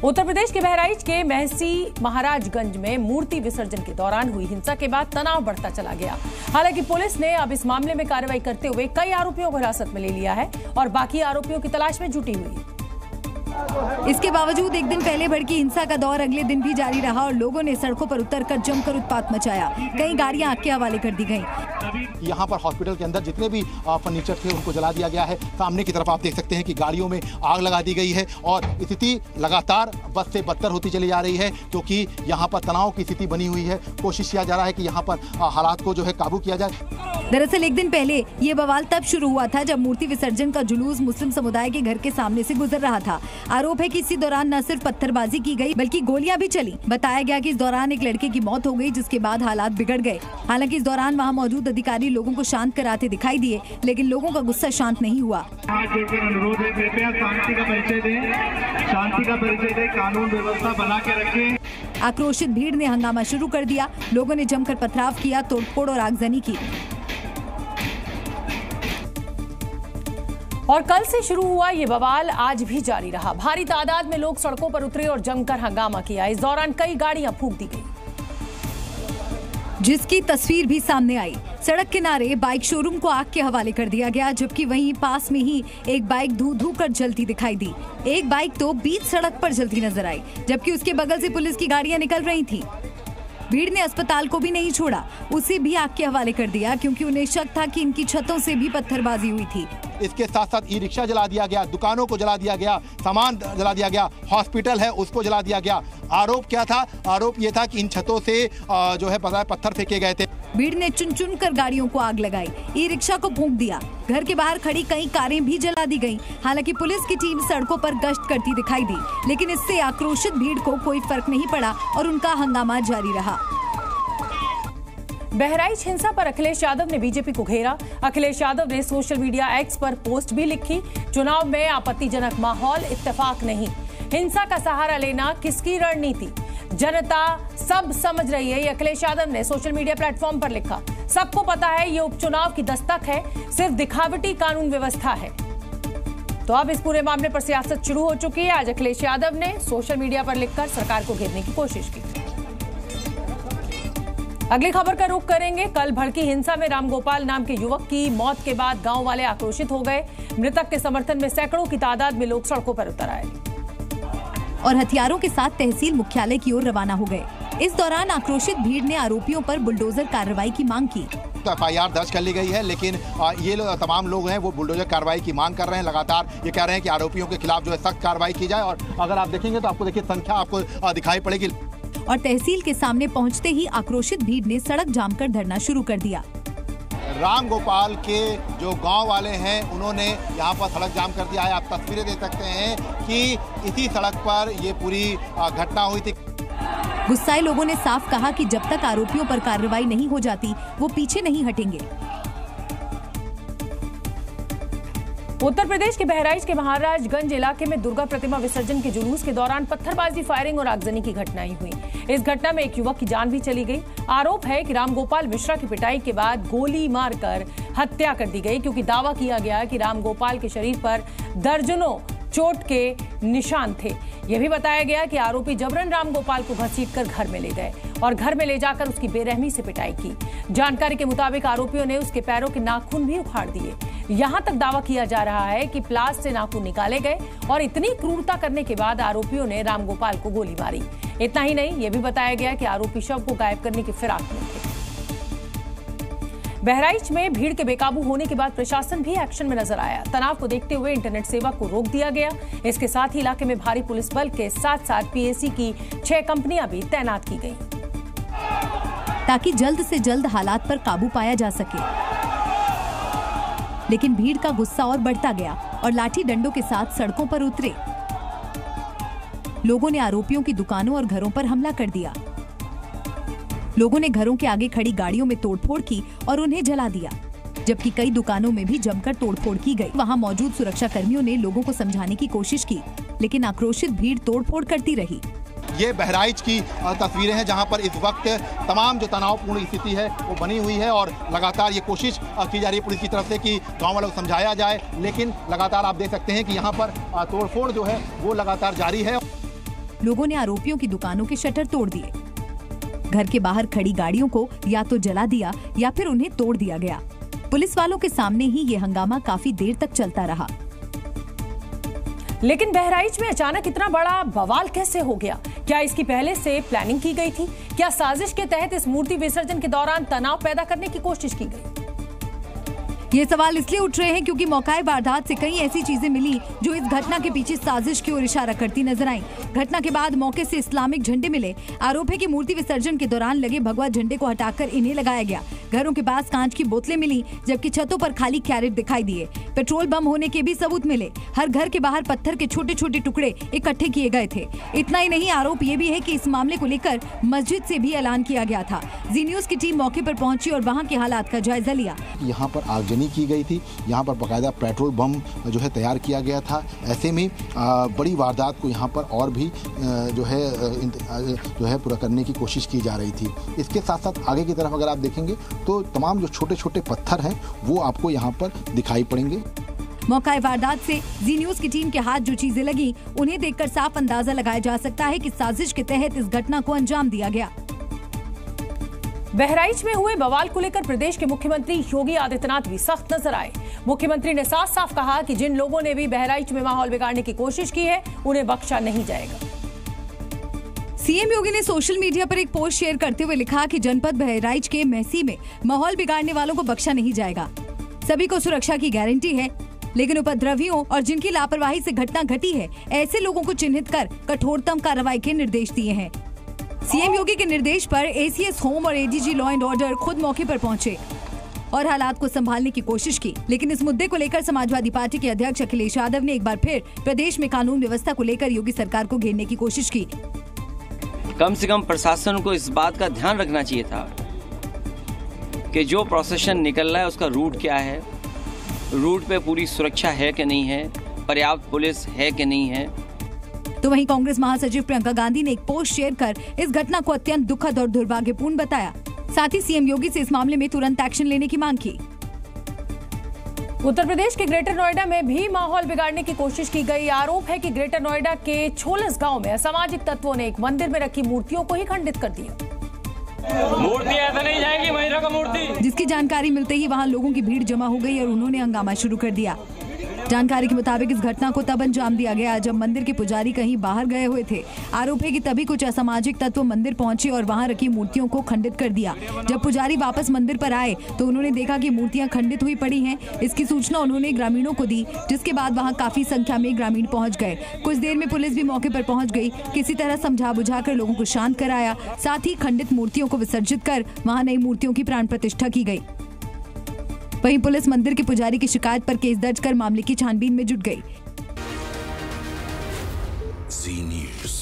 उत्तर प्रदेश के बहराइच के महसी महाराजगंज में मूर्ति विसर्जन के दौरान हुई हिंसा के बाद तनाव बढ़ता चला गया। हालांकि पुलिस ने अब इस मामले में कार्रवाई करते हुए कई आरोपियों को हिरासत में ले लिया है और बाकी आरोपियों की तलाश में जुटी हुई है। इसके बावजूद एक दिन पहले भड़की हिंसा का दौर अगले दिन भी जारी रहा और लोगों ने सड़कों पर उतरकर जमकर उत्पात मचाया। कई गाड़ियां आग के हवाले कर दी गईं। यहाँ पर हॉस्पिटल के अंदर जितने भी फर्नीचर थे उनको जला दिया गया है। सामने की तरफ आप देख सकते हैं कि गाड़ियों में आग लगा दी गई है और स्थिति लगातार बद से बदतर होती चली जा रही है, क्योंकि यहाँ पर तनाव की स्थिति बनी हुई है। कोशिश किया जा रहा है कि यहाँ पर हालात को जो है काबू किया जाए। दरअसल एक दिन पहले ये बवाल तब शुरू हुआ था जब मूर्ति विसर्जन का जुलूस मुस्लिम समुदाय के घर के सामने से गुजर रहा था। आरोप है कि इसी दौरान न सिर्फ पत्थरबाजी की गई बल्कि गोलियां भी चली। बताया गया कि इस दौरान एक लड़के की मौत हो गई, जिसके बाद हालात बिगड़ गए। हालांकि इस दौरान वहां मौजूद अधिकारी लोगों को शांत कराते दिखाई दिए, लेकिन लोगों का गुस्सा शांत नहीं हुआ। अनुरोध है, कृपया शांति का परिचय दें, शांति का परिचय दें, कानून व्यवस्था बना के रखें। आक्रोशित भीड़ ने हंगामा शुरू कर दिया। लोगों ने जमकर पथराव किया, तोड़फोड़ और आगजनी की। और कल से शुरू हुआ ये बवाल आज भी जारी रहा। भारी तादाद में लोग सड़कों पर उतरे और जमकर हंगामा किया। इस दौरान कई गाड़ियां फूंक दी गई, जिसकी तस्वीर भी सामने आई। सड़क किनारे बाइक शोरूम को आग के हवाले कर दिया गया, जबकि वहीं पास में ही एक बाइक धू धू कर जलती दिखाई दी। एक बाइक तो बीच सड़क पर जलती नजर आई, जबकि उसके बगल से पुलिस की गाड़ियां निकल रही थी। भीड़ ने अस्पताल को भी नहीं छोड़ा, उसे भी आग के हवाले कर दिया, क्योंकि उन्हें शक था कि इनकी छतों से भी पत्थरबाजी हुई थी। इसके साथ साथ ई रिक्शा जला दिया गया, दुकानों को जला दिया गया, सामान जला दिया गया, हॉस्पिटल है उसको जला दिया गया। आरोप क्या था? आरोप ये था कि इन छतों से जो है पत्थर फेंके गए थे। भीड़ ने चुन चुन कर गाड़ियों को आग लगाई, ई रिक्शा को फूंक दिया, घर के बाहर खड़ी कई कारें भी जला दी गईं। हालांकि पुलिस की टीम सड़कों पर गश्त करती दिखाई दी, लेकिन इससे आक्रोशित भीड़ को कोई फर्क नहीं पड़ा और उनका हंगामा जारी रहा। बहराइच हिंसा पर अखिलेश यादव ने बीजेपी को घेरा। अखिलेश यादव ने सोशल मीडिया एक्स पर पोस्ट भी लिखी। चुनाव में आपत्तिजनक माहौल, इत्तेफाक नहीं, हिंसा का सहारा लेना किसकी रणनीति, जनता सब समझ रही है, ये अखिलेश यादव ने सोशल मीडिया प्लेटफॉर्म पर लिखा। सबको पता है ये उपचुनाव की दस्तक है, सिर्फ दिखावटी कानून व्यवस्था है। तो अब इस पूरे मामले पर सियासत शुरू हो चुकी है। आज अखिलेश यादव ने सोशल मीडिया पर लिखकर सरकार को घेरने की कोशिश की। अगली खबर का रुख करेंगे। कल भड़की हिंसा में रामगोपाल नाम के युवक की मौत के बाद गांव वाले आक्रोशित हो गए। मृतक के समर्थन में सैकड़ों की तादाद में लोग सड़कों पर उतर आए और हथियारों के साथ तहसील मुख्यालय की ओर रवाना हो गए। इस दौरान आक्रोशित भीड़ ने आरोपियों पर बुलडोजर कार्रवाई की मांग की। तो FIR दर्ज कर ली गई है, लेकिन ये तमाम लोग हैं वो बुलडोजर कार्रवाई की मांग कर रहे हैं। लगातार ये कह रहे हैं कि आरोपियों के खिलाफ जो है सख्त कार्रवाई की जाए। और अगर आप देखेंगे तो आपको देखिए संख्या आपको दिखाई पड़ेगी। और तहसील के सामने पहुंचते ही आक्रोशित भीड़ ने सड़क जाम कर धरना शुरू कर दिया। रामगोपाल के जो गांव वाले हैं उन्होंने यहाँ पर सड़क जाम कर दिया है। आप तस्वीरें देख सकते हैं कि इसी सड़क पर ये पूरी घटना हुई थी। गुस्साए लोगों ने साफ कहा कि जब तक आरोपियों पर कार्रवाई नहीं हो जाती वो पीछे नहीं हटेंगे। उत्तर प्रदेश के बहराइच के महाराजगंज इलाके में दुर्गा प्रतिमा विसर्जन के जुलूस के दौरान पत्थरबाजी, फायरिंग और आगजनी की घटनाएं हुई। इस घटना में एक युवक की जान भी चली गई। आरोप है कि रामगोपाल मिश्रा की पिटाई के बाद गोली मारकर हत्या कर दी गई, क्योंकि दावा किया गया कि रामगोपाल के शरीर पर दर्जनों चोट के निशान थे। यह भी बताया गया कि आरोपी जबरन रामगोपाल को घसीटकर घर में ले गए और घर में ले जाकर उसकी बेरहमी से पिटाई की। जानकारी के मुताबिक आरोपियों ने उसके पैरों के नाखून भी उखाड़ दिए। यहां तक दावा किया जा रहा है कि प्लास से नाखून निकाले गए और इतनी क्रूरता करने के बाद आरोपियों ने रामगोपाल को गोली मारी। इतना ही नहीं, यह भी बताया गया कि आरोपी शव को गायब करने की फिराक में थे। बहराइच में भीड़ के बेकाबू होने के बाद प्रशासन भी एक्शन में नजर आया। तनाव को देखते हुए इंटरनेट सेवा को रोक दिया गया। इसके साथ ही इलाके में भारी पुलिस बल के साथ साथ PAC की 6 कंपनियां भी तैनात की गईं, ताकि जल्द से जल्द हालात पर काबू पाया जा सके। लेकिन भीड़ का गुस्सा और बढ़ता गया और लाठी डंडों के साथ सड़कों पर उतरे। लोगों ने आरोपियों की दुकानों और घरों पर हमला कर दिया। लोगों ने घरों के आगे खड़ी गाड़ियों में तोड़फोड़ की और उन्हें जला दिया, जबकि कई दुकानों में भी जमकर तोड़फोड़ की गई। वहां मौजूद सुरक्षा कर्मियों ने लोगों को समझाने की कोशिश की, लेकिन आक्रोशित भीड़ तोड़फोड़ करती रही। ये बहराइच की तस्वीरें हैं जहां पर इस वक्त तमाम जो तनावपूर्ण स्थिति है वो बनी हुई है और लगातार ये कोशिश की जा रही है पुलिस की तरफ से कि गांव वालों को समझाया जाए, लेकिन लगातार आप देख सकते हैं कि यहाँ पर तोड़फोड़ जो है वो लगातार जारी है। लोगों ने आरोपियों की दुकानों के शटर तोड़ दिए। घर के बाहर खड़ी गाड़ियों को या तो जला दिया या फिर उन्हें तोड़ दिया गया। पुलिस वालों के सामने ही ये हंगामा काफी देर तक चलता रहा। लेकिन बहराइच में अचानक इतना बड़ा बवाल कैसे हो गया? क्या इसकी पहले से प्लानिंग की गई थी? क्या साजिश के तहत इस मूर्ति विसर्जन के दौरान तनाव पैदा करने की कोशिश की गई? ये सवाल इसलिए उठ रहे हैं क्योंकि मौके वारदात से कई ऐसी चीजें मिली जो इस घटना के पीछे साजिश की ओर इशारा करती नजर आई। घटना के बाद मौके से इस्लामिक झंडे मिले। आरोप है कि मूर्ति विसर्जन के दौरान लगे भगवा झंडे को हटाकर इन्हें लगाया गया। घरों के पास कांच की बोतलें मिली, जबकि छतों पर खाली कैरेट दिखाई दिए। पेट्रोल बम होने के भी सबूत मिले। हर घर के बाहर पत्थर के छोटे छोटे टुकड़े इकट्ठे किए गए थे। इतना ही नहीं, आरोप ये भी है कि इस मामले को लेकर मस्जिद से भी ऐलान किया गया था। जी न्यूज की टीम मौके पर पहुंची और वहाँ के हालात का जायजा लिया। यहाँ पर आगजनी की गई थी, यहाँ पर बाकायदा पेट्रोल बम जो है तैयार किया गया था। ऐसे में बड़ी वारदात को यहाँ पर और भी जो है पूरा करने की कोशिश की जा रही थी। इसके साथ साथ आगे की तरफ अगर आप देखेंगे तो तमाम जो छोटे छोटे पत्थर हैं वो आपको यहाँ पर दिखाई पड़ेंगे। मौका वारदात से जी न्यूज की टीम के हाथ जो चीजें लगी, उन्हें देखकर साफ अंदाजा लगाया जा सकता है कि साजिश के तहत इस घटना को अंजाम दिया गया। बहराइच में हुए बवाल को लेकर प्रदेश के मुख्यमंत्री योगी आदित्यनाथ भी सख्त नजर आए। मुख्यमंत्री ने साफ साफ कहा कि जिन लोगों ने भी बहराइच में माहौल बिगाड़ने की कोशिश की है, उन्हें बख्शा नहीं जाएगा। सीएम योगी ने सोशल मीडिया पर एक पोस्ट शेयर करते हुए लिखा कि जनपद बहराइच के मेहसी में माहौल बिगाड़ने वालों को बख्शा नहीं जाएगा। सभी को सुरक्षा की गारंटी है, लेकिन उपद्रवियों और जिनकी लापरवाही से घटना घटी है, ऐसे लोगों को चिन्हित कर कठोरतम कार्रवाई के निर्देश दिए हैं। सीएम योगी के निर्देश पर एसीएस होम और एडीजी लॉ एंड ऑर्डर खुद मौके पर पहुंचे और हालात को संभालने की कोशिश की। लेकिन इस मुद्दे को लेकर समाजवादी पार्टी के अध्यक्ष अखिलेश यादव ने एक बार फिर प्रदेश में कानून व्यवस्था को लेकर योगी सरकार को घेरने की कोशिश की। कम से कम प्रशासन को इस बात का ध्यान रखना चाहिए था कि जो प्रोसेशन निकल रहा है उसका रूट क्या है, रूट पे पूरी सुरक्षा है कि नहीं है, पर्याप्त पुलिस है कि नहीं है। तो वहीं कांग्रेस महासचिव प्रियंका गांधी ने एक पोस्ट शेयर कर इस घटना को अत्यंत दुखद और दुर्भाग्यपूर्ण बताया। साथ ही सीएम योगी से इस मामले में तुरंत एक्शन लेने की मांग की। उत्तर प्रदेश के ग्रेटर नोएडा में भी माहौल बिगाड़ने की कोशिश की गई। आरोप है कि ग्रेटर नोएडा के छोलस गांव में असामाजिक तत्वों ने एक मंदिर में रखी मूर्तियों को ही खंडित कर दिया। मूर्ति ऐसा नहीं जाएगी, महिला का मूर्ति। जिसकी जानकारी मिलते ही वहां लोगों की भीड़ जमा हो गई और उन्होंने हंगामा शुरू कर दिया। जानकारी के मुताबिक इस घटना को तब अंजाम दिया गया जब मंदिर के पुजारी कहीं बाहर गए हुए थे। आरोप है कि तभी कुछ असामाजिक तत्व मंदिर पहुंचे और वहां रखी मूर्तियों को खंडित कर दिया। जब पुजारी वापस मंदिर पर आए तो उन्होंने देखा कि मूर्तियां खंडित हुई पड़ी हैं। इसकी सूचना उन्होंने ग्रामीणों को दी, जिसके बाद वहां काफी संख्या में ग्रामीण पहुंच गए। कुछ देर में पुलिस भी मौके पर पहुंच गई, किसी तरह समझा बुझाकर लोगों को शांत कराया। साथ ही खंडित मूर्तियों को विसर्जित कर वहां नई मूर्तियों की प्राण प्रतिष्ठा की गई। वहीं पुलिस मंदिर के पुजारी की शिकायत पर केस दर्ज कर मामले की छानबीन में जुट गई। जी न्यूज़।